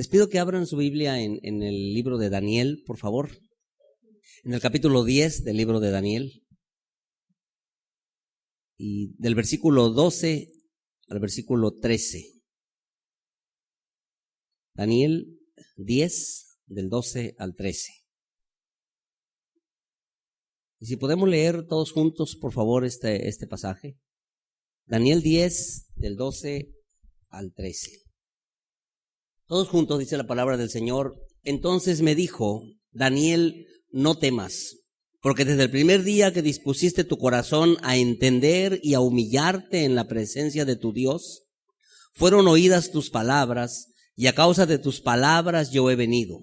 Les pido que abran su Biblia en el libro de Daniel, por favor. En el capítulo 10 del libro de Daniel. Y del versículo 12 al versículo 13. Daniel 10, del 12 al 13. Y si podemos leer todos juntos, por favor, este pasaje. Daniel 10, del 12 al 13. Todos juntos dice la palabra del Señor. Entonces me dijo, Daniel, no temas, porque desde el primer día que dispusiste tu corazón a entender y a humillarte en la presencia de tu Dios, fueron oídas tus palabras, y a causa de tus palabras yo he venido.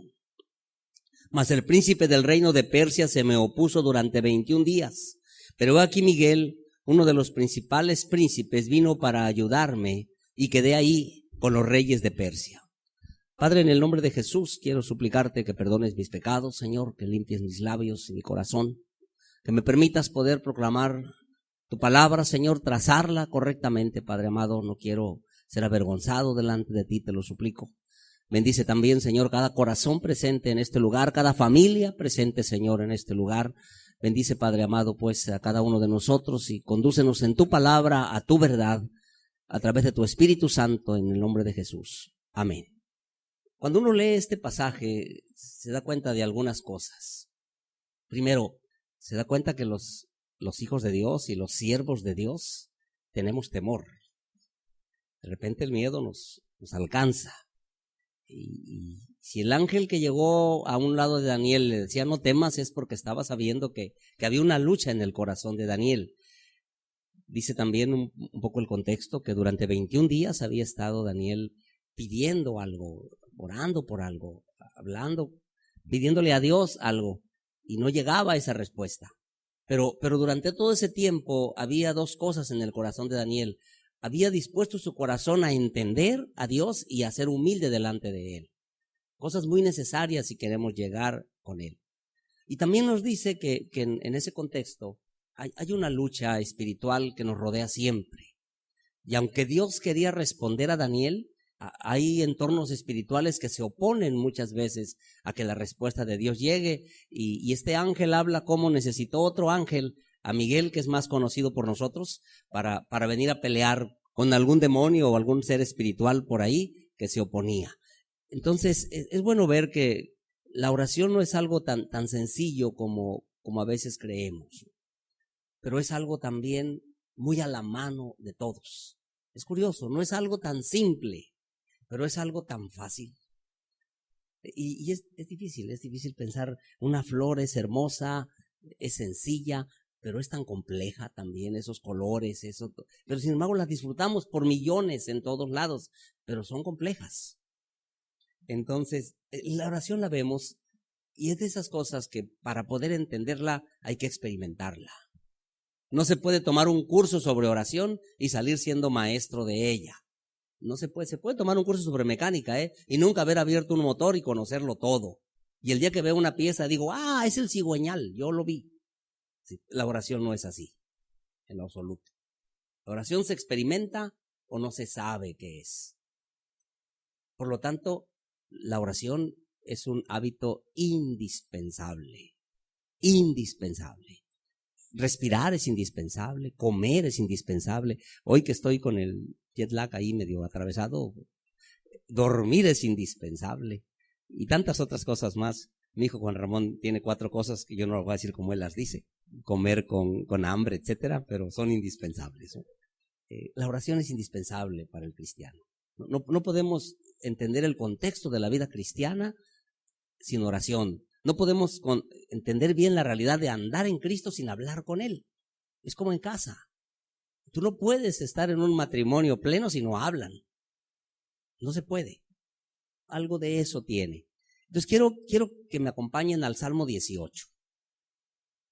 Mas el príncipe del reino de Persia se me opuso durante 21 días. Pero aquí Miguel, uno de los principales príncipes, vino para ayudarme y quedé ahí con los reyes de Persia. Padre, en el nombre de Jesús, quiero suplicarte que perdones mis pecados, Señor, que limpies mis labios y mi corazón, que me permitas poder proclamar tu palabra, Señor, trazarla correctamente, Padre amado. No quiero ser avergonzado delante de ti, te lo suplico. Bendice también, Señor, cada corazón presente en este lugar, cada familia presente, Señor, en este lugar. Bendice, Padre amado, pues a cada uno de nosotros y condúcenos en tu palabra, a tu verdad, a través de tu Espíritu Santo, en el nombre de Jesús. Amén. Cuando uno lee este pasaje, se da cuenta de algunas cosas. Primero, se da cuenta que los hijos de Dios y los siervos de Dios tenemos temor. De repente el miedo nos alcanza. Y si el ángel que llegó a un lado de Daniel le decía no temas, es porque estaba sabiendo que había una lucha en el corazón de Daniel. Dice también un poco el contexto que durante 21 días había estado Daniel pidiendo algo, orando por algo, hablando, pidiéndole a Dios algo, y no llegaba esa respuesta. Pero durante todo ese tiempo había dos cosas en el corazón de Daniel. Había dispuesto su corazón a entender a Dios y a ser humilde delante de Él. Cosas muy necesarias si queremos llegar con Él. Y también nos dice que en ese contexto hay una lucha espiritual que nos rodea siempre. Y aunque Dios quería responder a Daniel, hay entornos espirituales que se oponen muchas veces a que la respuesta de Dios llegue. Y este ángel habla cómo necesitó otro ángel, a Miguel, que es más conocido por nosotros, para venir a pelear con algún demonio o algún ser espiritual por ahí que se oponía. Entonces es bueno ver que la oración no es algo tan sencillo como a veces creemos, pero es algo también muy a la mano de todos. Es curioso, no es algo tan simple, pero es algo tan fácil. Y es difícil pensar, una flor es hermosa, es sencilla, pero es tan compleja también, esos colores, pero sin embargo las disfrutamos por millones en todos lados, pero son complejas. Entonces, la oración la vemos y es de esas cosas que para poder entenderla hay que experimentarla. No se puede tomar un curso sobre oración y salir siendo maestro de ella. No se puede tomar un curso sobre mecánica, y nunca haber abierto un motor y conocerlo todo. Y el día que veo una pieza digo, es el cigüeñal, yo lo vi. Sí, la oración no es así, en lo absoluto. La oración se experimenta o no se sabe qué es. Por lo tanto, la oración es un hábito indispensable. Indispensable. Respirar es indispensable, comer es indispensable. Hoy que estoy con el jet lag ahí medio atravesado, dormir es indispensable. Y tantas otras cosas más. Mi hijo Juan Ramón tiene 4 cosas que yo no las voy a decir como él las dice. Comer con hambre, etcétera, pero son indispensables. La oración es indispensable para el cristiano. No podemos entender el contexto de la vida cristiana sin oración. No podemos entender bien la realidad de andar en Cristo sin hablar con Él. Es como en casa. Tú no puedes estar en un matrimonio pleno si no hablan. No se puede. Algo de eso tiene. Entonces quiero que me acompañen al Salmo 18.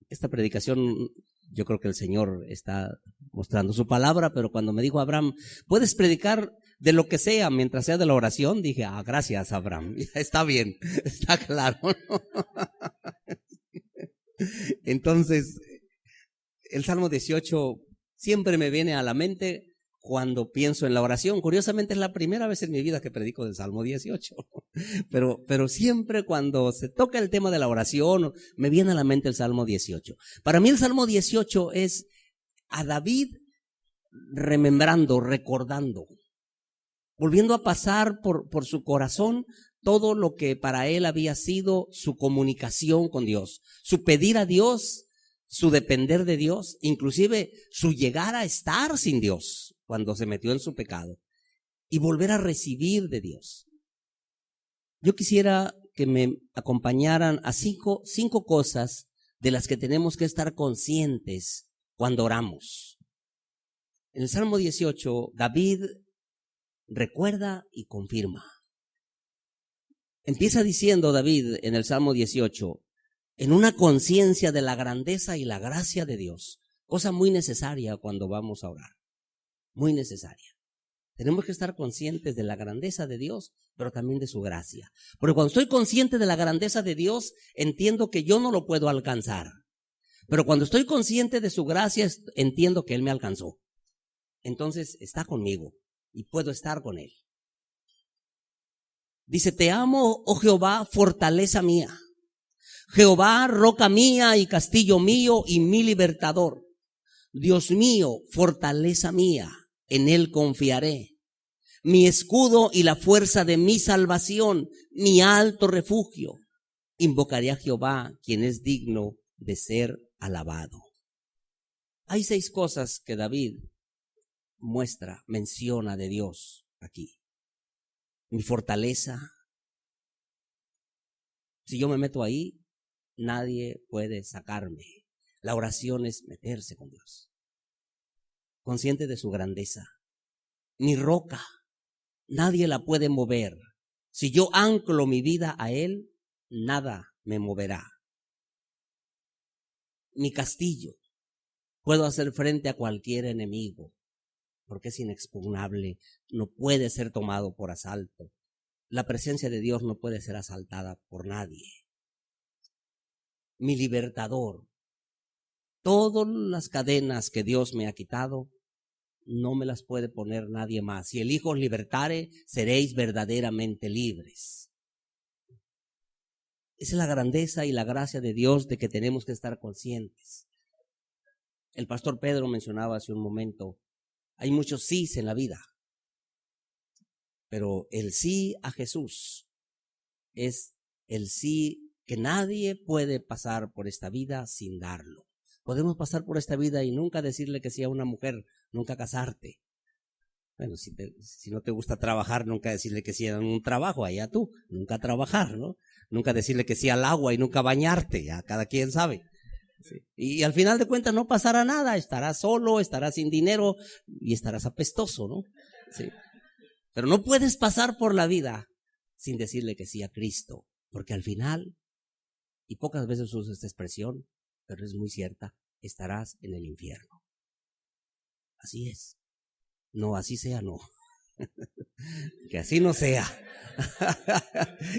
Esta predicación, yo creo que el Señor está mostrando su palabra, pero cuando me dijo Abraham, puedes predicar de lo que sea mientras sea de la oración, dije, gracias Abraham, está bien, está claro, ¿no? Entonces, el Salmo 18 siempre me viene a la mente cuando pienso en la oración. Curiosamente es la primera vez en mi vida que predico del Salmo 18, pero siempre cuando se toca el tema de la oración me viene a la mente el Salmo 18. Para mí el Salmo 18 es a David remembrando, recordando, volviendo a pasar por su corazón todo lo que para él había sido su comunicación con Dios, su pedir a Dios, su depender de Dios, inclusive su llegar a estar sin Dios cuando se metió en su pecado y volver a recibir de Dios. Yo quisiera que me acompañaran a cinco cosas de las que tenemos que estar conscientes cuando oramos. En el Salmo 18, David recuerda y confirma. Empieza diciendo David en el Salmo 18, en una conciencia de la grandeza y la gracia de Dios, cosa muy necesaria cuando vamos a orar, muy necesaria. Tenemos que estar conscientes de la grandeza de Dios, pero también de su gracia. Porque cuando estoy consciente de la grandeza de Dios, entiendo que yo no lo puedo alcanzar. Pero cuando estoy consciente de su gracia, entiendo que Él me alcanzó. Entonces está conmigo y puedo estar con Él. Dice, te amo, oh Jehová, fortaleza mía. Jehová, roca mía y castillo mío y mi libertador. Dios mío, fortaleza mía, en Él confiaré. Mi escudo y la fuerza de mi salvación, mi alto refugio. Invocaré a Jehová, quien es digno de ser alabado. Hay 6 cosas que David menciona de Dios aquí. Mi fortaleza. Si yo me meto ahí, nadie puede sacarme. La oración es meterse con Dios. Consciente de su grandeza. Mi roca, nadie la puede mover. Si yo anclo mi vida a Él, nada me moverá. Mi castillo, puedo hacer frente a cualquier enemigo, porque es inexpugnable, no puede ser tomado por asalto. La presencia de Dios no puede ser asaltada por nadie. Mi libertador, todas las cadenas que Dios me ha quitado, no me las puede poner nadie más. Si el Hijo os libertare, seréis verdaderamente libres. Esa es la grandeza y la gracia de Dios de que tenemos que estar conscientes. El pastor Pedro mencionaba hace un momento, hay muchos sís en la vida, pero el sí a Jesús es el sí que nadie puede pasar por esta vida sin darlo. Podemos pasar por esta vida y nunca decirle que sí a una mujer, nunca casarte. Bueno, si no te gusta trabajar, nunca decirle que sí a un trabajo, allá tú, nunca trabajar, ¿no? Nunca decirle que sí al agua y nunca bañarte, ya cada quien sabe. Sí. Y al final de cuentas no pasará nada, estarás solo, estarás sin dinero y estarás apestoso, ¿no? Sí. Pero no puedes pasar por la vida sin decirle que sí a Cristo, porque al final, y pocas veces uso esta expresión, pero es muy cierta, estarás en el infierno. Así es. No, así sea, no. Que así no sea.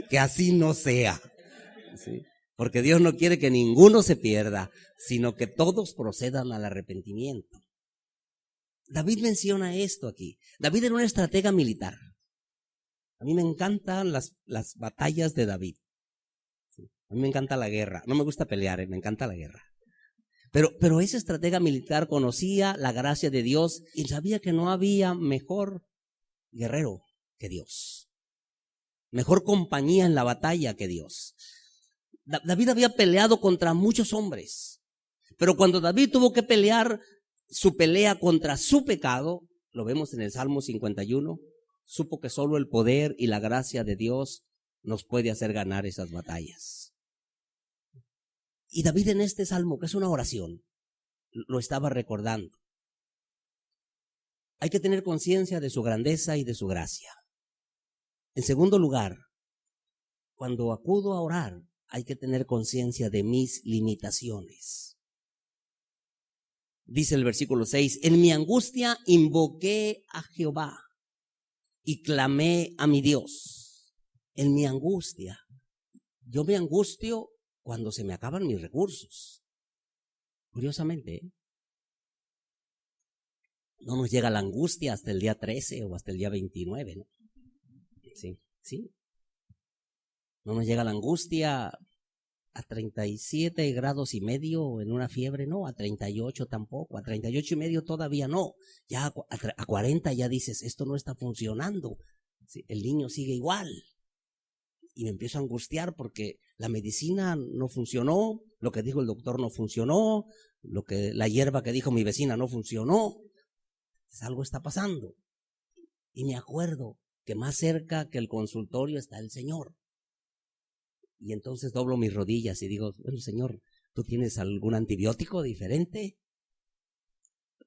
Que así no sea. ¿Sí? Porque Dios no quiere que ninguno se pierda, sino que todos procedan al arrepentimiento. David menciona esto aquí. David era un estratega militar. A mí me encantan las batallas de David. A mí me encanta la guerra. No me gusta pelear, me encanta la guerra. Pero ese estratega militar conocía la gracia de Dios y sabía que no había mejor guerrero que Dios. Mejor compañía en la batalla que Dios. David había peleado contra muchos hombres, pero cuando David tuvo que pelear su pelea contra su pecado, lo vemos en el Salmo 51, supo que solo el poder y la gracia de Dios nos puede hacer ganar esas batallas. Y David en este salmo, que es una oración, lo estaba recordando. Hay que tener conciencia de su grandeza y de su gracia. En segundo lugar, cuando acudo a orar, hay que tener conciencia de mis limitaciones. Dice el versículo 6, en mi angustia invoqué a Jehová y clamé a mi Dios. En mi angustia, yo me angustio cuando se me acaban mis recursos. Curiosamente, no nos llega la angustia hasta el día 13 o hasta el día 29, ¿no? Sí. No nos llega la angustia a 37 grados y medio en una fiebre, no, a 38 tampoco, a 38 y medio todavía no. Ya a 40 ya dices, esto no está funcionando. Sí, el niño sigue igual. Y me empiezo a angustiar porque la medicina no funcionó, lo que dijo el doctor no funcionó, la hierba que dijo mi vecina no funcionó. Algo está pasando. Y me acuerdo que más cerca que el consultorio está el Señor. Y entonces doblo mis rodillas y digo, bueno, Señor, ¿tú tienes algún antibiótico diferente?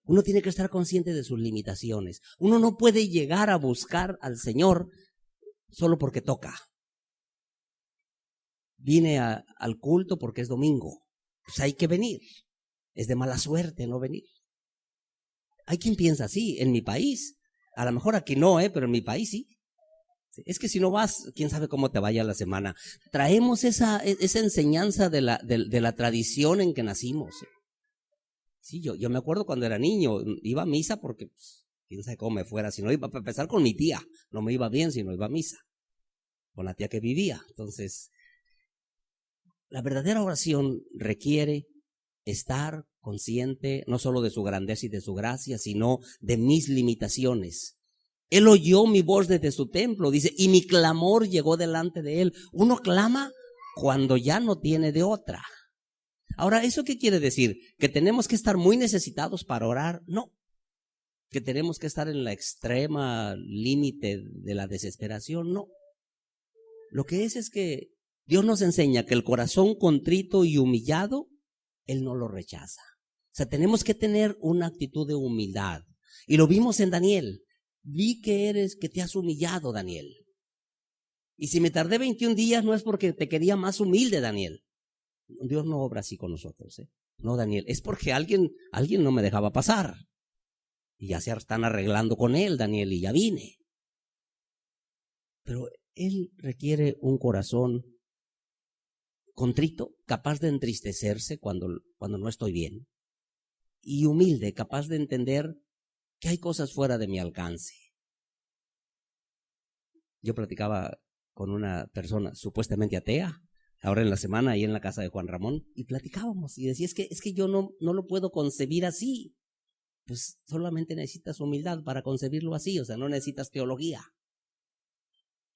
Uno tiene que estar consciente de sus limitaciones. Uno no puede llegar a buscar al Señor solo porque toca. Vine al culto porque es domingo. Pues hay que venir. Es de mala suerte no venir. Hay quien piensa así, en mi país. A lo mejor aquí no, pero en mi país sí. Es que si no vas, quién sabe cómo te vaya la semana. Traemos esa enseñanza de la tradición en que nacimos. Sí, yo me acuerdo cuando era niño, iba a misa porque pues, quién sabe cómo me fuera. Si no iba a empezar con mi tía, no me iba bien si no iba a misa. Con la tía que vivía. Entonces, la verdadera oración requiere estar consciente no solo de su grandeza y de su gracia, sino de mis limitaciones. Él oyó mi voz desde su templo, dice, y mi clamor llegó delante de él. Uno clama cuando ya no tiene de otra. Ahora, ¿eso qué quiere decir? ¿Que tenemos que estar muy necesitados para orar? No. ¿Que tenemos que estar en la extrema límite de la desesperación? No. Lo que es que Dios nos enseña que el corazón contrito y humillado, Él no lo rechaza. O sea, tenemos que tener una actitud de humildad. Y lo vimos en Daniel. Vi que te has humillado, Daniel. Y si me tardé 21 días no es porque te quería más humilde, Daniel. Dios no obra así con nosotros, No, Daniel, es porque alguien no me dejaba pasar. Y ya se están arreglando con él, Daniel, y ya vine. Pero Él requiere un corazón contrito, capaz de entristecerse cuando no estoy bien. Y humilde, capaz de entender que hay cosas fuera de mi alcance. Yo platicaba con una persona supuestamente atea, ahora en la semana, ahí en la casa de Juan Ramón, y platicábamos, y decía, es que yo no lo puedo concebir así. Pues solamente necesitas humildad para concebirlo así, o sea, no necesitas teología.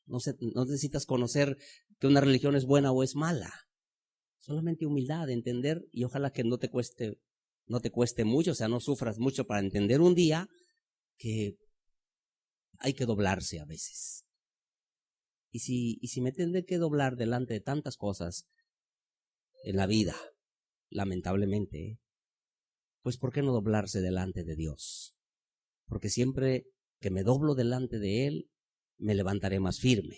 No necesitas conocer que una religión es buena o es mala. Solamente humildad, entender, y ojalá que no te cueste mucho, o sea, no sufras mucho para entender un día que hay que doblarse a veces. Y si me tendré que doblar delante de tantas cosas en la vida, lamentablemente, pues ¿por qué no doblarse delante de Dios? Porque siempre que me doblo delante de Él, me levantaré más firme.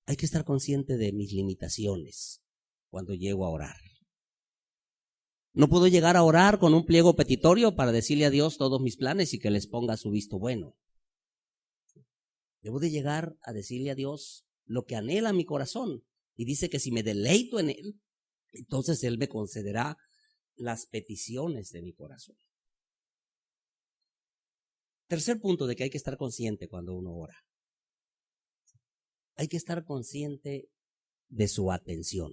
Hay que estar consciente de mis limitaciones cuando llego a orar. No puedo llegar a orar con un pliego petitorio para decirle a Dios todos mis planes y que les ponga su visto bueno. Debo de llegar a decirle a Dios lo que anhela mi corazón. Y dice que si me deleito en Él, entonces Él me concederá las peticiones de mi corazón. Tercer punto de que hay que estar consciente cuando uno ora. Hay que estar consciente de su atención.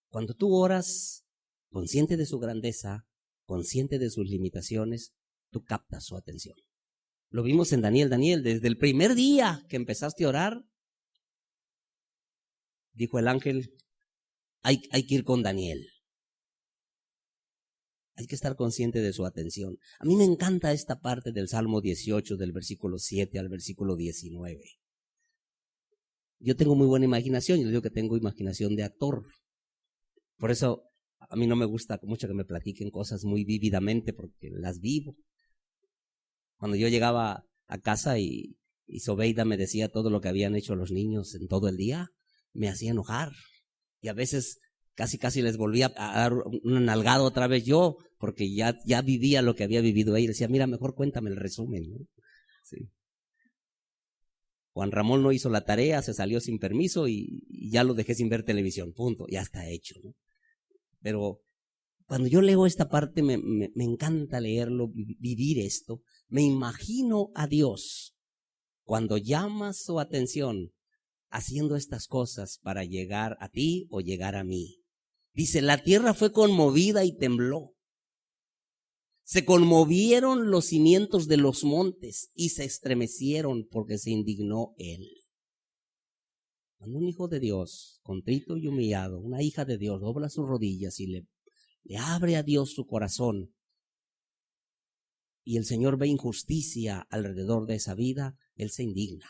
Cuando tú oras, consciente de su grandeza, consciente de sus limitaciones, tú captas su atención. Lo vimos en Daniel. Daniel, desde el primer día que empezaste a orar, dijo el ángel, hay que ir con Daniel. Hay que estar consciente de su atención. A mí me encanta esta parte del Salmo 18, del versículo 7 al versículo 19. Yo tengo muy buena imaginación, yo digo que tengo imaginación de actor. Por eso a mí no me gusta mucho que me platiquen cosas muy vívidamente porque las vivo. Cuando yo llegaba a casa y Sobeida me decía todo lo que habían hecho los niños en todo el día, me hacía enojar. Y a veces casi les volvía a dar una nalgada otra vez yo, porque ya vivía lo que había vivido ella. Decía, mira, mejor cuéntame el resumen, ¿no? Sí. Juan Ramón no hizo la tarea, se salió sin permiso y ya lo dejé sin ver televisión, punto, ya está hecho, ¿no? Pero Cuando yo leo esta parte me encanta leerlo, vivir esto. Me imagino a Dios cuando llama su atención haciendo estas cosas para llegar a ti o llegar a mí. Dice, la tierra fue conmovida y tembló. Se conmovieron los cimientos de los montes y se estremecieron porque se indignó él. Cuando un hijo de Dios, contrito y humillado, una hija de Dios, dobla sus rodillas y le abre a Dios su corazón, y el Señor ve injusticia alrededor de esa vida, Él se indigna.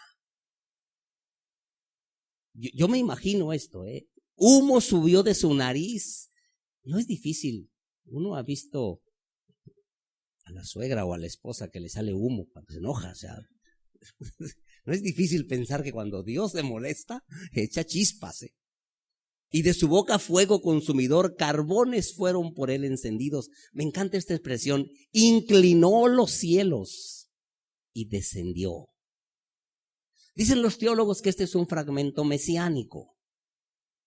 Yo me imagino esto, humo subió de su nariz. No es difícil. Uno ha visto a la suegra o a la esposa que le sale humo cuando se enoja, o sea, no es difícil pensar que cuando Dios se molesta, echa chispas, y de su boca fuego consumidor, carbones fueron por él encendidos. Me encanta esta expresión, inclinó los cielos y descendió. Dicen los teólogos que este es un fragmento mesiánico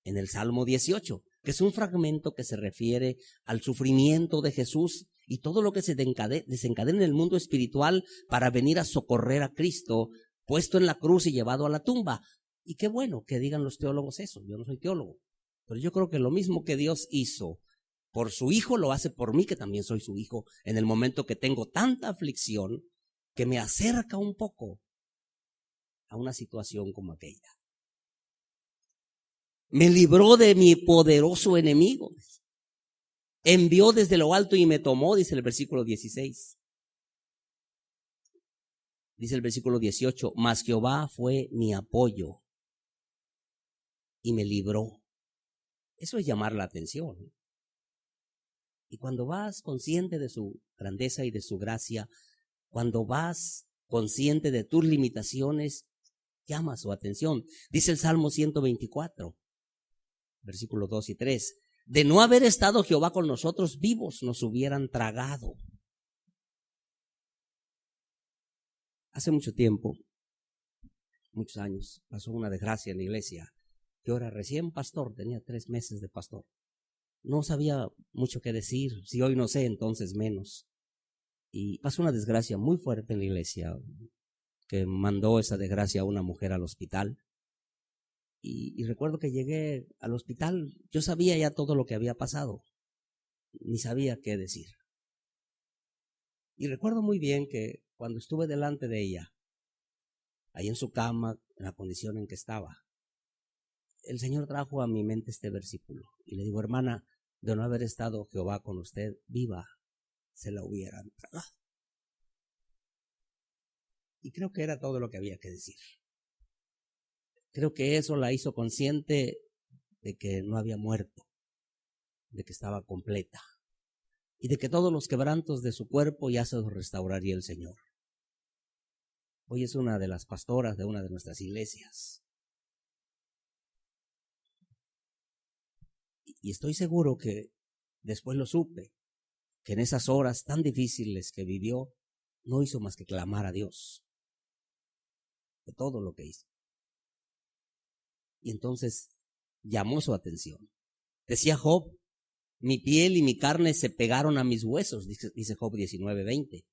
en el Salmo 18, que es un fragmento que se refiere al sufrimiento de Jesús y todo lo que se desencadena en el mundo espiritual para venir a socorrer a Cristo, puesto en la cruz y llevado a la tumba. Y qué bueno que digan los teólogos eso. Yo no soy teólogo, pero yo creo que lo mismo que Dios hizo por su Hijo, lo hace por mí, que también soy su hijo, en el momento que tengo tanta aflicción que me acerca un poco a una situación como aquella. Me libró de mi poderoso enemigo. Envió desde lo alto y me tomó, dice el versículo 16. Dice el versículo 18, mas Jehová fue mi apoyo y me libró. Eso es llamar la atención. Y cuando vas consciente de su grandeza y de su gracia, cuando vas consciente de tus limitaciones, llama su atención. Dice el Salmo 124, versículos 2 y 3. De no haber estado Jehová con nosotros, vivos nos hubieran tragado. Hace mucho tiempo, muchos años, pasó una desgracia en la iglesia. Yo era recién pastor, tenía 3 meses de pastor. No sabía mucho qué decir. Si hoy no sé, entonces menos. Y pasó una desgracia muy fuerte en la iglesia, que mandó esa desgracia a una mujer al hospital. Y recuerdo que llegué al hospital, yo sabía ya todo lo que había pasado, ni sabía qué decir. Y recuerdo muy bien que cuando estuve delante de ella, ahí en su cama, en la condición en que estaba, el Señor trajo a mi mente este versículo. Y le digo, hermana, de no haber estado Jehová con usted, viva, se la hubieran tragado. Y creo que era todo lo que había que decir. Creo que eso la hizo consciente de que no había muerto, de que estaba completa y de que todos los quebrantos de su cuerpo ya se los restauraría el Señor. Hoy es una de las pastoras de una de nuestras iglesias. Y estoy seguro que después lo supe, que en esas horas tan difíciles que vivió, no hizo más que clamar a Dios de todo lo que hizo. Y entonces llamó su atención. Decía Job, mi piel y mi carne se pegaron a mis huesos, dice Job 19:20.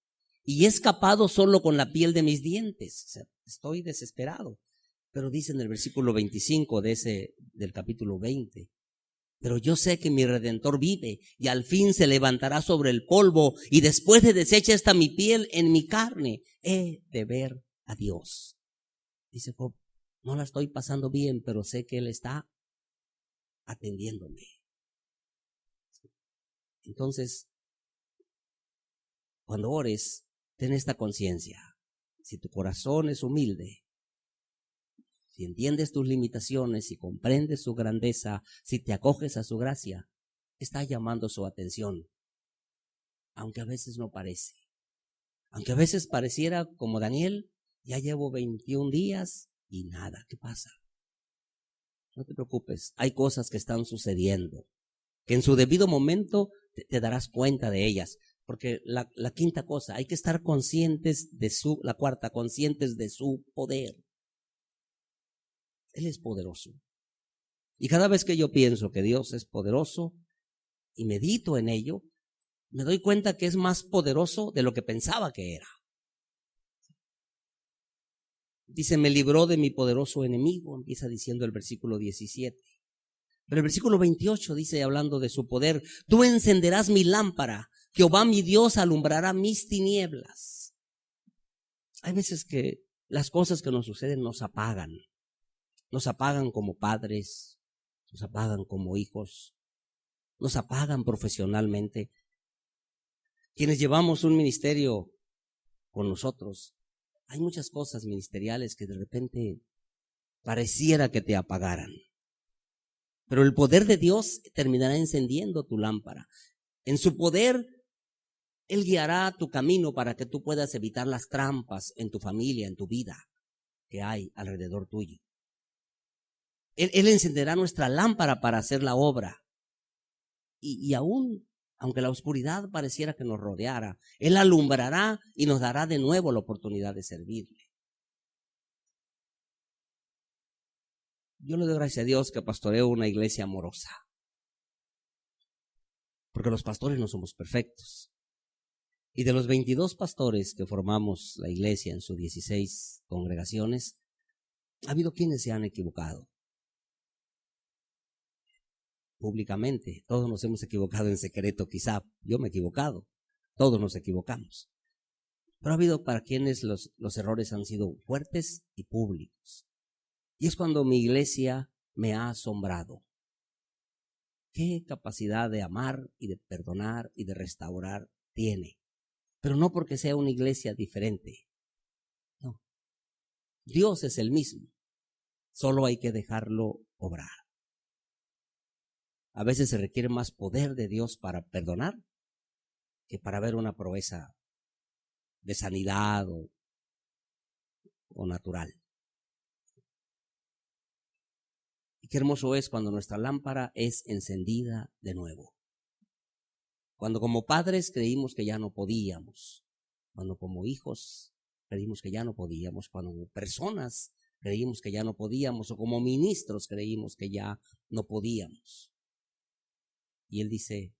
Y he escapado solo con la piel de mis dientes. O sea, estoy desesperado. Pero dice en el versículo 25 del capítulo 20, pero yo sé que mi Redentor vive y al fin se levantará sobre el polvo, y después de deshecha esta mi piel, en mi carne he de ver a Dios. Dice Job, no la estoy pasando bien, pero sé que Él está atendiéndome. Entonces, cuando ores, ten esta conciencia. Si tu corazón es humilde, si entiendes tus limitaciones, si comprendes su grandeza, si te acoges a su gracia, está llamando su atención. Aunque a veces no parece. Aunque a veces pareciera como Daniel, ya llevo 21 días y nada. ¿Qué pasa? No te preocupes, hay cosas que están sucediendo, que en su debido momento te darás cuenta de ellas. Porque la quinta cosa, hay que estar conscientes la cuarta, conscientes de su poder. Él es poderoso. Y cada vez que yo pienso que Dios es poderoso, y medito en ello, me doy cuenta que es más poderoso de lo que pensaba que era. Dice, me libró de mi poderoso enemigo, empieza diciendo el versículo 17. Pero el versículo 28 dice, hablando de su poder, tú encenderás mi lámpara, Jehová mi Dios alumbrará mis tinieblas. Hay veces que las cosas que nos suceden nos apagan como padres, nos apagan como hijos, nos apagan profesionalmente. Quienes llevamos un ministerio con nosotros, hay muchas cosas ministeriales que de repente pareciera que te apagaran. Pero el poder de Dios terminará encendiendo tu lámpara. En su poder, Él guiará tu camino para que tú puedas evitar las trampas en tu familia, en tu vida que hay alrededor tuyo. Él encenderá nuestra lámpara para hacer la obra. Y aún, aunque la oscuridad pareciera que nos rodeara, Él alumbrará y nos dará de nuevo la oportunidad de servirle. Yo le doy gracias a Dios que pastoreo una iglesia amorosa. Porque los pastores no somos perfectos. Y de los 22 pastores que formamos la iglesia en sus 16 congregaciones, ha habido quienes se han equivocado. Públicamente, todos nos hemos equivocado en secreto, quizá yo me he equivocado, todos nos equivocamos. Pero ha habido para quienes los errores han sido fuertes y públicos. Y es cuando mi iglesia me ha asombrado. ¿Qué capacidad de amar y de perdonar y de restaurar tiene? Pero no porque sea una iglesia diferente. No. Dios es el mismo. Solo hay que dejarlo obrar. A veces se requiere más poder de Dios para perdonar que para ver una proeza de sanidad o natural. Y qué hermoso es cuando nuestra lámpara es encendida de nuevo. Cuando como padres creímos que ya no podíamos. Cuando como hijos creímos que ya no podíamos. Cuando como personas creímos que ya no podíamos. O como ministros creímos que ya no podíamos. Y Él dice,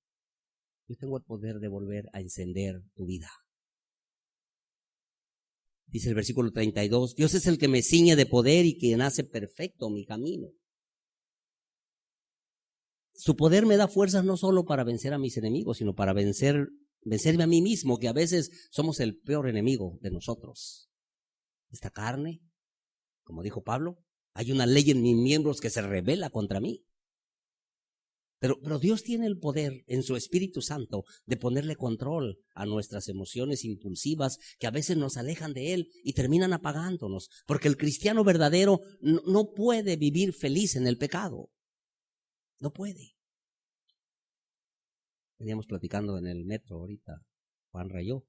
yo tengo el poder de volver a encender tu vida. Dice el versículo 32, Dios es el que me ciñe de poder y quien hace perfecto mi camino. Su poder me da fuerzas no solo para vencer a mis enemigos, sino para vencerme a mí mismo, que a veces somos el peor enemigo de nosotros. Esta carne, como dijo Pablo, hay una ley en mis miembros que se rebela contra mí. Pero Dios tiene el poder en su Espíritu Santo de ponerle control a nuestras emociones impulsivas que a veces nos alejan de Él y terminan apagándonos. Porque el cristiano verdadero no puede vivir feliz en el pecado. No puede. Veníamos platicando en el metro ahorita, Juan Rayó,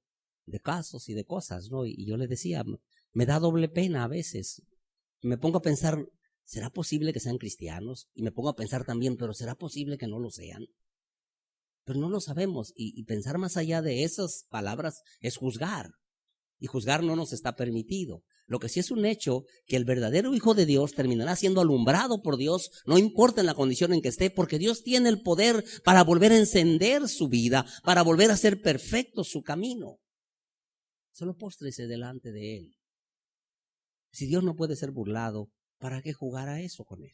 de casos y de cosas, ¿no? Y yo le decía, me da doble pena a veces. Me pongo a pensar, ¿será posible que sean cristianos? Y me pongo a pensar también, ¿pero será posible que no lo sean? Pero no lo sabemos. Y pensar más allá de esas palabras es juzgar. Y juzgar no nos está permitido. Lo que sí es un hecho, que el verdadero Hijo de Dios terminará siendo alumbrado por Dios, no importa en la condición en que esté, porque Dios tiene el poder para volver a encender su vida, para volver a hacer perfecto su camino. Solo póstrese delante de Él. Si Dios no puede ser burlado, ¿para qué jugar a eso con Él?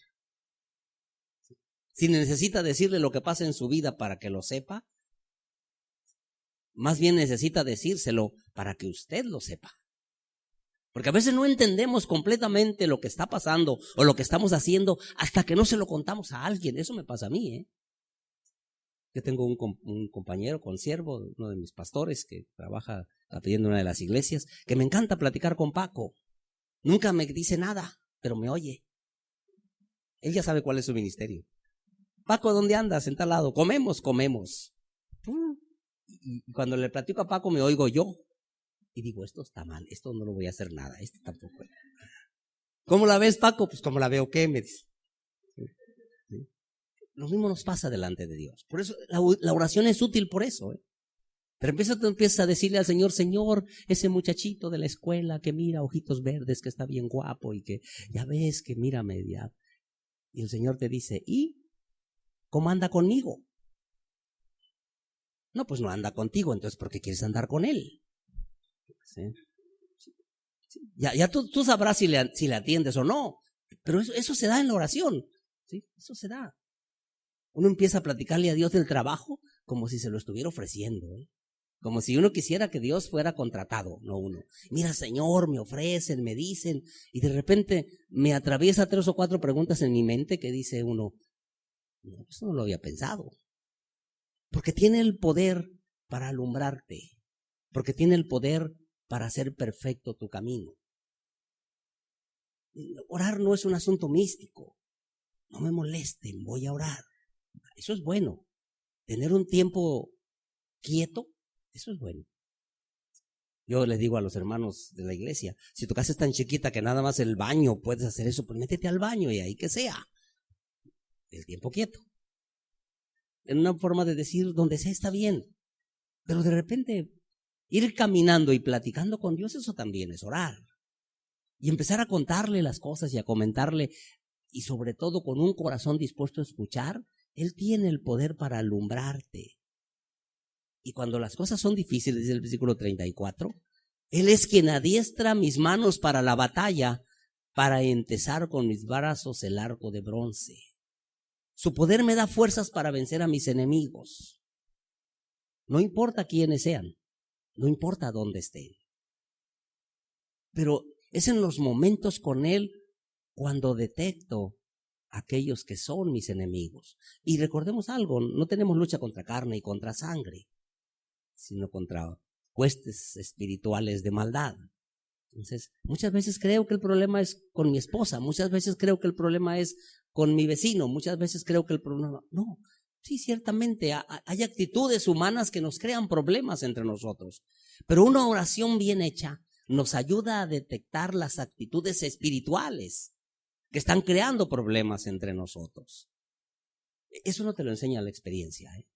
Si necesita decirle lo que pasa en su vida para que lo sepa, más bien necesita decírselo para que usted lo sepa. Porque a veces no entendemos completamente lo que está pasando o lo que estamos haciendo hasta que no se lo contamos a alguien. Eso me pasa a mí, Yo tengo un compañero, consiervo, uno de mis pastores que trabaja atendiendo una de las iglesias, que me encanta platicar con Paco. Nunca me dice nada, pero me oye. Él ya sabe cuál es su ministerio. Paco, ¿dónde andas? En tal lado. Comemos. Y cuando le platico a Paco me oigo yo. Y digo, esto está mal, esto no lo voy a hacer nada, esto tampoco. ¿Cómo la ves, Paco? Pues como la veo, ¿qué? Me dice. ¿Sí? Lo mismo nos pasa delante de Dios. Por eso la oración es útil por eso. Pero tú empiezas a decirle al Señor, Señor, ese muchachito de la escuela que mira ojitos verdes, que está bien guapo y que ya ves que mírame ya. Y el Señor te dice, ¿y cómo anda conmigo? No, pues no anda contigo, entonces ¿por qué quieres andar con él? ¿Sí? Ya tú sabrás si le atiendes o no, pero eso se da en la oración, ¿sí? Eso se da. Uno empieza a platicarle a Dios del trabajo como si se lo estuviera ofreciendo, ¿eh? Como si uno quisiera que Dios fuera contratado, no uno. Mira, Señor, me ofrecen, me dicen, y de repente me atraviesa 3 o 4 preguntas en mi mente que dice uno, no, eso no lo había pensado. Porque tiene el poder para alumbrarte, porque tiene el poder para hacer perfecto tu camino. Orar no es un asunto místico. No me molesten, voy a orar. Eso es bueno. Tener un tiempo quieto, eso es bueno. Yo les digo a los hermanos de la iglesia, si tu casa es tan chiquita que nada más el baño puedes hacer eso, pues métete al baño y ahí que sea. El tiempo quieto. En una forma de decir, donde sea está bien. Pero de repente, ir caminando y platicando con Dios, eso también es orar. Y empezar a contarle las cosas y a comentarle, y sobre todo con un corazón dispuesto a escuchar, Él tiene el poder para alumbrarte. Y cuando las cosas son difíciles, dice el versículo 34, Él es quien adiestra mis manos para la batalla, para entesar con mis brazos el arco de bronce. Su poder me da fuerzas para vencer a mis enemigos. No importa quiénes sean, no importa dónde estén. Pero es en los momentos con Él cuando detecto aquellos que son mis enemigos. Y recordemos algo, no tenemos lucha contra carne y contra sangre, sino contra huestes espirituales de maldad. Entonces, muchas veces creo que el problema es con mi esposa, muchas veces creo que el problema es con mi vecino, muchas veces creo que el problema... No, sí, ciertamente hay actitudes humanas que nos crean problemas entre nosotros, pero una oración bien hecha nos ayuda a detectar las actitudes espirituales que están creando problemas entre nosotros. Eso no te lo enseña la experiencia, ¿eh?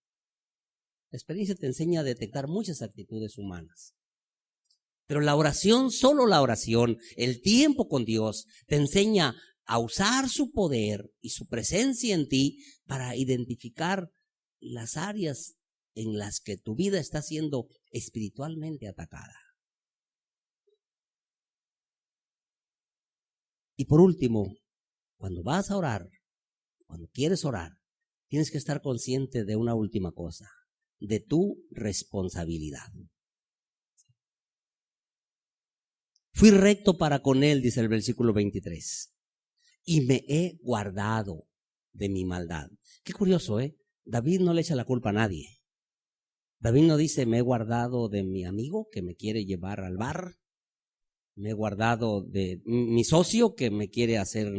La experiencia te enseña a detectar muchas actitudes humanas. Pero la oración, solo la oración, el tiempo con Dios, te enseña a usar su poder y su presencia en ti para identificar las áreas en las que tu vida está siendo espiritualmente atacada. Y por último, cuando vas a orar, cuando quieres orar, tienes que estar consciente de una última cosa, de tu responsabilidad. Fui recto para con él, dice el versículo 23, y me he guardado de mi maldad. Qué curioso, ¿eh? David no le echa la culpa a nadie. David no dice, me he guardado de mi amigo que me quiere llevar al bar, me he guardado de mi socio que me quiere hacer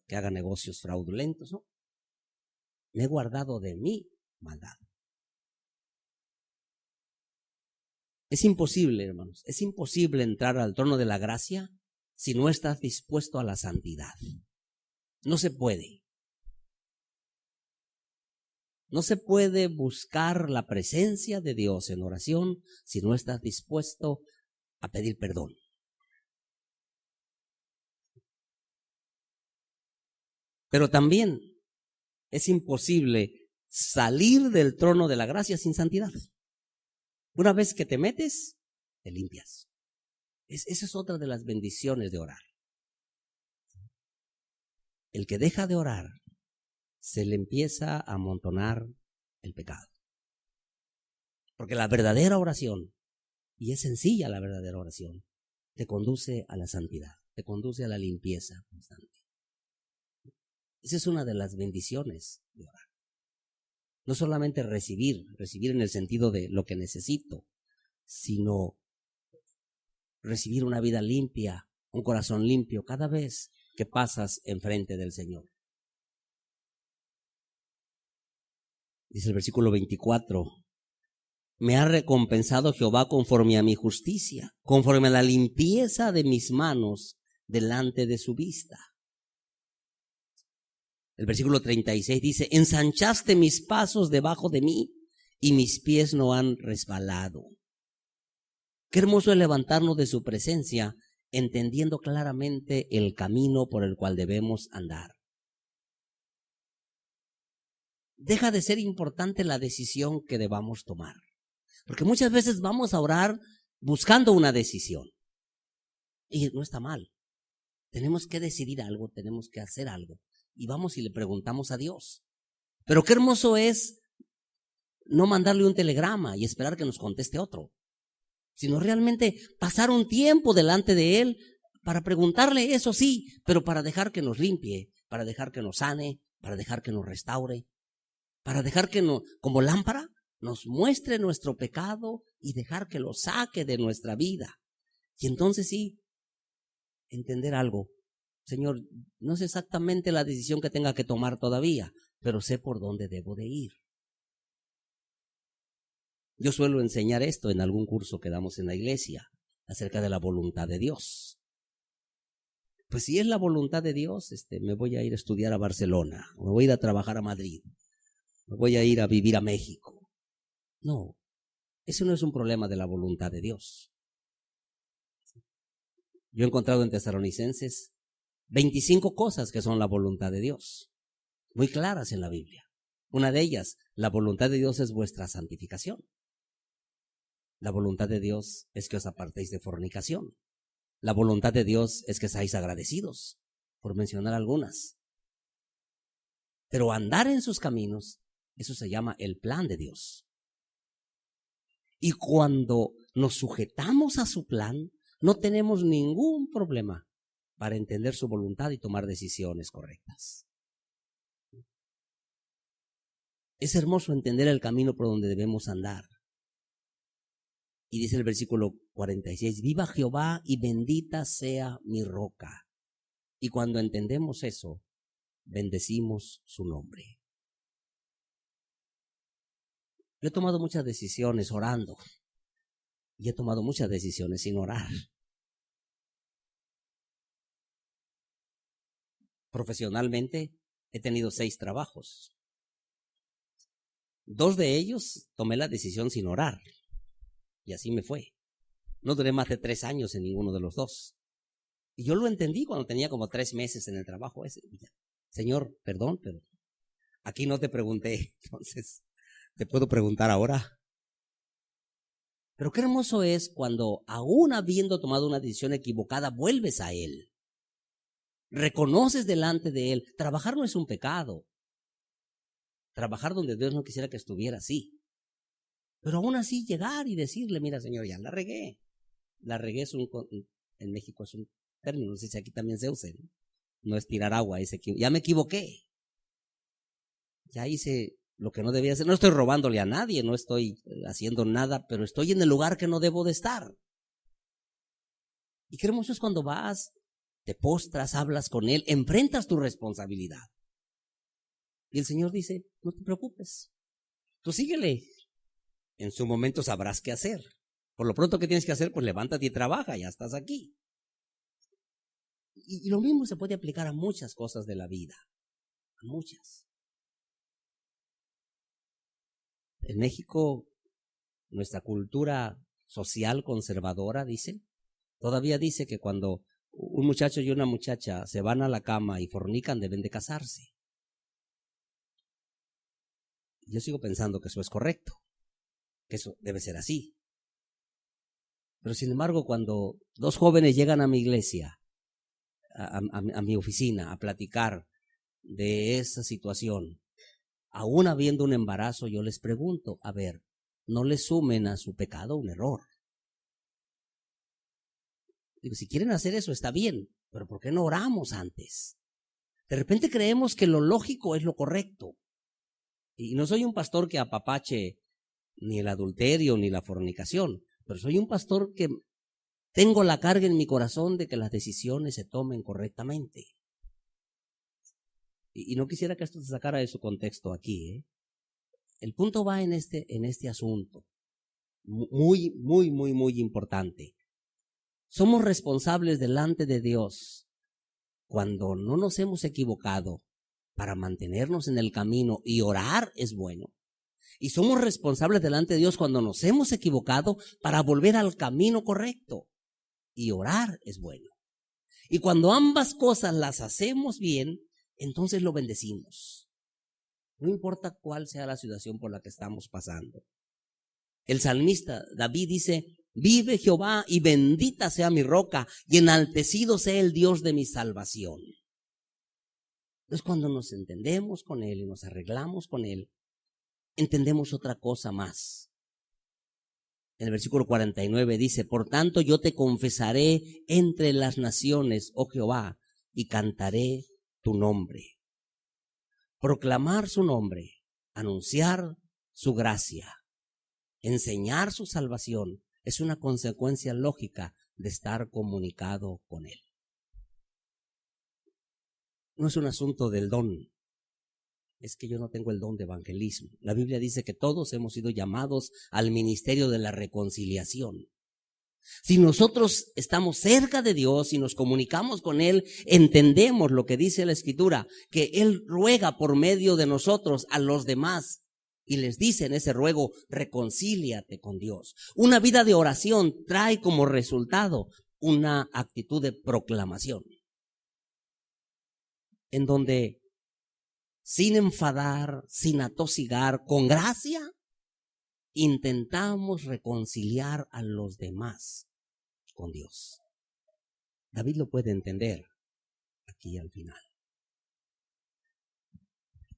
que haga negocios fraudulentos, ¿no? Me he guardado de mi maldad. Es imposible, hermanos, es imposible entrar al trono de la gracia si no estás dispuesto a la santidad. No se puede. No se puede buscar la presencia de Dios en oración si no estás dispuesto a pedir perdón. Pero también es imposible salir del trono de la gracia sin santidad. Una vez que te metes, te limpias. Esa es otra de las bendiciones de orar. El que deja de orar, se le empieza a amontonar el pecado. Porque la verdadera oración, y es sencilla la verdadera oración, te conduce a la santidad, te conduce a la limpieza constante. Esa es una de las bendiciones de orar. No solamente recibir en el sentido de lo que necesito, sino recibir una vida limpia, un corazón limpio cada vez que pasas enfrente del Señor. Dice el versículo 24, me ha recompensado Jehová conforme a mi justicia, conforme a la limpieza de mis manos delante de su vista. El versículo 36 dice, ensanchaste mis pasos debajo de mí y mis pies no han resbalado. Qué hermoso es levantarnos de su presencia, entendiendo claramente el camino por el cual debemos andar. Deja de ser importante la decisión que debamos tomar. Porque muchas veces vamos a orar buscando una decisión. Y no está mal. Tenemos que decidir algo, tenemos que hacer algo. Y vamos y le preguntamos a Dios. Pero qué hermoso es no mandarle un telegrama y esperar que nos conteste otro, sino realmente pasar un tiempo delante de Él para preguntarle, eso sí, pero para dejar que nos limpie, para dejar que nos sane, para dejar que nos restaure, para dejar que como lámpara nos muestre nuestro pecado y dejar que lo saque de nuestra vida. Y entonces sí, entender algo. Señor, no sé exactamente la decisión que tenga que tomar todavía, pero sé por dónde debo de ir. Yo suelo enseñar esto en algún curso que damos en la iglesia, acerca de la voluntad de Dios. Pues si es la voluntad de Dios, me voy a ir a estudiar a Barcelona, me voy a ir a trabajar a Madrid, me voy a ir a vivir a México. No, eso no es un problema de la voluntad de Dios. Yo he encontrado en Tesalonicenses 25 cosas que son la voluntad de Dios, muy claras en la Biblia. Una de ellas, la voluntad de Dios es vuestra santificación. La voluntad de Dios es que os apartéis de fornicación. La voluntad de Dios es que seáis agradecidos, por mencionar algunas. Pero andar en sus caminos, eso se llama el plan de Dios. Y cuando nos sujetamos a su plan, no tenemos ningún problema para entender su voluntad y tomar decisiones correctas. Es hermoso entender el camino por donde debemos andar. Y dice el versículo 46, viva Jehová y bendita sea mi roca. Y cuando entendemos eso, bendecimos su nombre. Yo he tomado muchas decisiones orando y he tomado muchas decisiones sin orar. Profesionalmente he tenido 6 trabajos. 2 de ellos tomé la decisión sin orar. Y así me fue. No duré más de 3 años en ninguno de los 2. Y yo lo entendí cuando tenía como 3 meses en el trabajo ese. Señor, perdón, pero aquí no te pregunté. Entonces, te puedo preguntar ahora. Pero qué hermoso es cuando, aún habiendo tomado una decisión equivocada, vuelves a Él. Reconoces delante de Él. Trabajar no es un pecado. Trabajar donde Dios no quisiera que estuviera, sí. Pero aún así llegar y decirle, mira Señor, ya la regué. La regué en México es un término, no sé si aquí también se usa, ¿no? No es tirar agua, ya me equivoqué. Ya hice lo que no debía hacer. No estoy robándole a nadie, no estoy haciendo nada, pero estoy en el lugar que no debo de estar. Y qué hermoso es cuando vas, te postras, hablas con Él, enfrentas tu responsabilidad. Y el Señor dice, no te preocupes, tú síguele. En su momento sabrás qué hacer. Por lo pronto, ¿qué tienes que hacer? Pues levántate y trabaja, ya estás aquí. Y lo mismo se puede aplicar a muchas cosas de la vida. A muchas. En México, nuestra cultura social conservadora, todavía dice que cuando un muchacho y una muchacha se van a la cama y fornican, deben de casarse. Yo sigo pensando que eso es correcto, que eso debe ser así. Pero sin embargo, cuando 2 jóvenes llegan a mi iglesia, a mi oficina, a platicar de esa situación, aún habiendo un embarazo, yo les pregunto, a ver, no le sumen a su pecado un error. Digo, si quieren hacer eso está bien, pero ¿por qué no oramos antes? De repente creemos que lo lógico es lo correcto. Y no soy un pastor que apapache ni el adulterio ni la fornicación, pero soy un pastor que tengo la carga en mi corazón de que las decisiones se tomen correctamente. Y no quisiera que esto se sacara de su contexto aquí, El punto va en este asunto. Muy, muy, muy, muy importante. Somos responsables delante de Dios cuando no nos hemos equivocado para mantenernos en el camino, y orar es bueno. Y somos responsables delante de Dios cuando nos hemos equivocado para volver al camino correcto, y orar es bueno. Y cuando ambas cosas las hacemos bien, entonces lo bendecimos. No importa cuál sea la situación por la que estamos pasando. El salmista David dice: vive Jehová y bendita sea mi roca y enaltecido sea el Dios de mi salvación. Entonces, cuando nos entendemos con Él y nos arreglamos con Él, entendemos otra cosa más. En el versículo 49 dice: por tanto yo te confesaré entre las naciones, oh Jehová, y cantaré tu nombre. Proclamar su nombre, anunciar su gracia, enseñar su salvación es una consecuencia lógica de estar comunicado con Él. No es un asunto del don. Es que yo no tengo el don de evangelismo. La Biblia dice que todos hemos sido llamados al ministerio de la reconciliación. Si nosotros estamos cerca de Dios y nos comunicamos con Él, entendemos lo que dice la Escritura, que Él ruega por medio de nosotros a los demás y les dice en ese ruego: reconcíliate con Dios. Una vida de oración trae como resultado una actitud de proclamación, en donde sin enfadar, sin atosigar, con gracia, intentamos reconciliar a los demás con Dios. David lo puede entender aquí al final.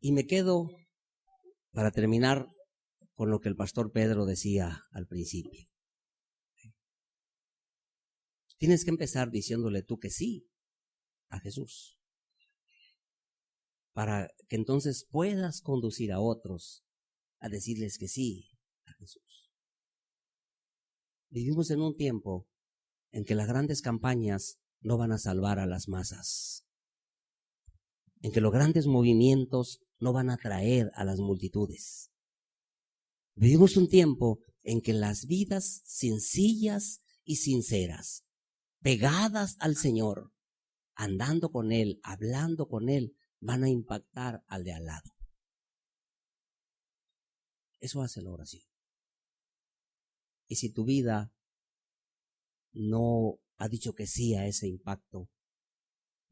Y me quedo, para terminar, con lo que el pastor Pedro decía al principio. Tienes que empezar diciéndole tú que sí a Jesús, para que entonces puedas conducir a otros a decirles que sí a Jesús. Vivimos en un tiempo en que las grandes campañas no van a salvar a las masas, en que los grandes movimientos no van a atraer a las multitudes. Vivimos un tiempo en que las vidas sencillas y sinceras, pegadas al Señor, andando con Él, hablando con Él, van a impactar al de al lado. Eso hace la oración. Y si tu vida no ha dicho que sí a ese impacto,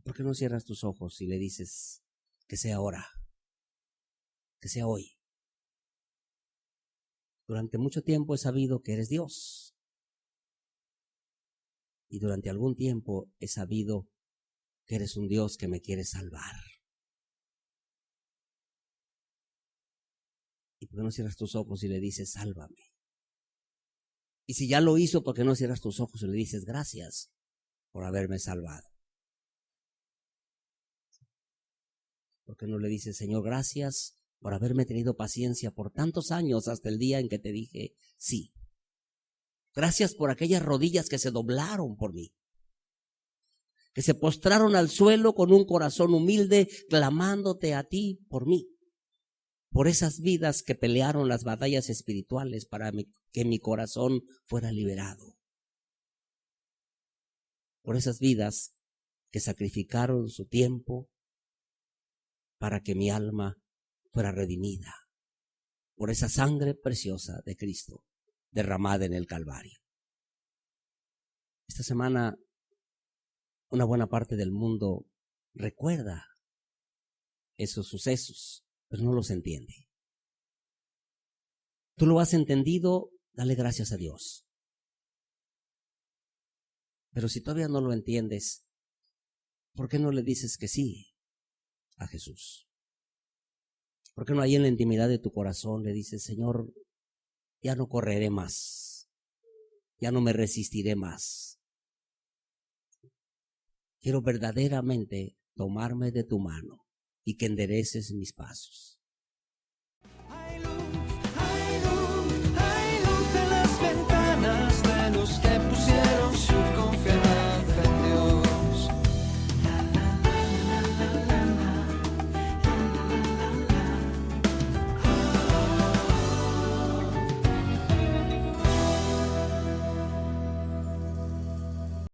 ¿por qué no cierras tus ojos y le dices que sea ahora, que sea hoy? Durante mucho tiempo he sabido que eres Dios. Y durante algún tiempo he sabido que eres un Dios que me quiere salvar. ¿Y por qué no cierras tus ojos y le dices: sálvame? Y si ya lo hizo, ¿por qué no cierras tus ojos y le dices: gracias por haberme salvado? ¿Por qué no le dices: Señor, gracias por haberme tenido paciencia por tantos años hasta el día en que te dije sí? Gracias por aquellas rodillas que se doblaron por mí, que se postraron al suelo con un corazón humilde, clamándote a ti por mí. Por esas vidas que pelearon las batallas espirituales para que mi corazón fuera liberado. Por esas vidas que sacrificaron su tiempo para que mi alma fuera redimida. Por esa sangre preciosa de Cristo derramada en el Calvario. Esta semana, una buena parte del mundo recuerda esos sucesos, pero no los entiende. Tú lo has entendido, dale gracias a Dios. Pero si todavía no lo entiendes, ¿por qué no le dices que sí a Jesús? ¿Por qué no ahí en la intimidad de tu corazón le dices: Señor, ya no correré más, ya no me resistiré más? Quiero verdaderamente tomarme de tu mano y que endereces mis pasos.